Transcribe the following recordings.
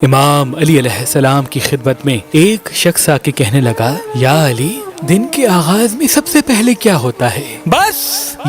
امام علی علیہ السلام کی خدمت میں ایک شخص آ کے کہنے لگا، یا علی، دن کے آغاز میں سب سے پہلے کیا ہوتا ہے؟ بس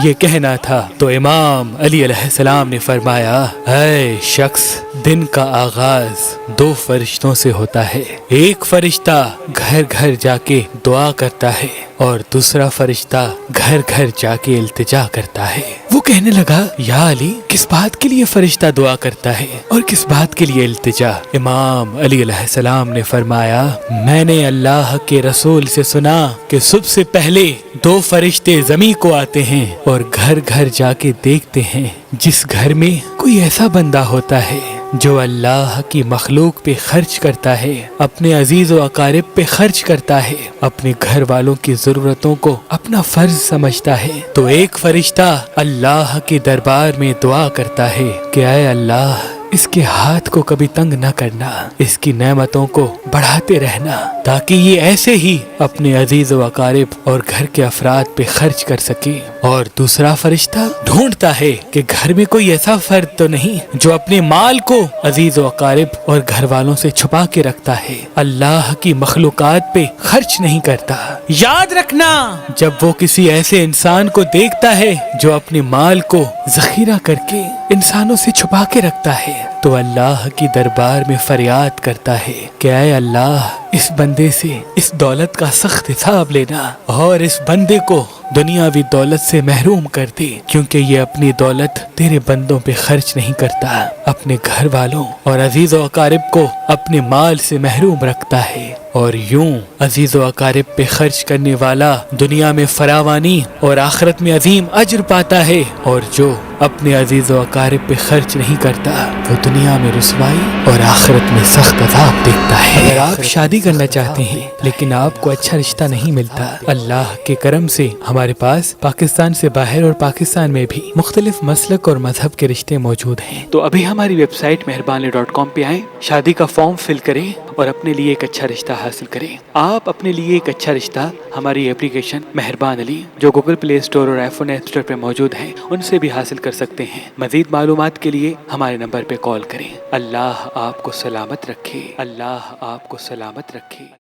یہ کہنا تھا تو امام علی علیہ السلام نے فرمایا، اے شخص، دن کا آغاز دو فرشتوں سے ہوتا ہے۔ ایک فرشتہ گھر گھر جا کے دعا کرتا ہے اور دوسرا فرشتہ گھر گھر جا کے التجا کرتا ہے۔ وہ کہنے لگا، یا علی، کس بات کے لیے فرشتہ دعا کرتا ہے اور کس بات کے لیے التجا؟ امام علی علیہ السلام نے فرمایا، میں نے اللہ کے رسول سے سنا کہ سب سے پہلے دو فرشتے زمین کو آتے ہیں اور گھر گھر جا کے دیکھتے ہیں جس گھر میں کوئی ایسا بندہ ہوتا ہے جو اللہ کی مخلوق پہ خرچ کرتا ہے، اپنے عزیز و اقارب پہ خرچ کرتا ہے، اپنے گھر والوں کی ضرورتوں کو اپنا فرض سمجھتا ہے، تو ایک فرشتہ اللہ کے دربار میں دعا کرتا ہے کہ اے اللہ، اس کے ہاتھ کو کبھی تنگ نہ کرنا، اس کی نعمتوں کو بڑھاتے رہنا تاکہ یہ ایسے ہی اپنے عزیز و اقارب اور گھر کے افراد پہ خرچ کر سکے۔ اور دوسرا فرشتہ ڈھونڈتا ہے کہ گھر میں کوئی ایسا فرد تو نہیں جو اپنے مال کو عزیز و اقارب اور گھر والوں سے چھپا کے رکھتا ہے، اللہ کی مخلوقات پہ خرچ نہیں کرتا۔ یاد رکھنا، جب وہ کسی ایسے انسان کو دیکھتا ہے جو اپنے مال کو ذخیرہ کر کے انسانوں سے چھپا کے رکھتا ہے تو اللہ کی دربار میں فریاد کرتا ہے کہ اے اللہ، اس بندے سے اس دولت کا سخت حساب لینا اور اس بندے کو دنیاوی دولت سے محروم کر دے، کیونکہ یہ اپنی دولت تیرے بندوں پہ خرچ نہیں کرتا، اپنے گھر والوں اور عزیز و اقارب کو اپنے مال سے محروم رکھتا ہے۔ اور یوں عزیز و اقارب پہ خرچ کرنے والا دنیا میں فراوانی اور آخرت میں عظیم اجر پاتا ہے، اور جو اپنے عزیز و اقارب پہ خرچ نہیں کرتا وہ دنیا میں رسوائی اور آخرت میں سخت عذاب دیکھتا ہے۔ اگر آپ شادی کرنا چاہتے ہیں لیکن آپ کو اچھا رشتہ نہیں ملتا، اللہ کے کرم سے ہمارے پاس پاکستان سے باہر اور پاکستان میں بھی مختلف مسلک اور مذہب کے رشتے موجود ہیں، تو ابھی ہماری ویب سائٹ مہربانی.com پہ آئیں، شادی کا فارم فل کریں اور اپنے لیے ایک اچھا رشتہ حاصل کریں۔ آپ اپنے لیے ایک اچھا رشتہ ہماری اپلیکیشن مہربان علی جو گوگل پلے اسٹور اور آئی فون ایپ اسٹور پہ موجود ہے ان سے بھی حاصل کر سکتے ہیں۔ مزید معلومات کے لیے ہمارے نمبر پہ کال کریں۔ اللہ آپ کو سلامت رکھے، اللہ آپ کو سلامت رکھے۔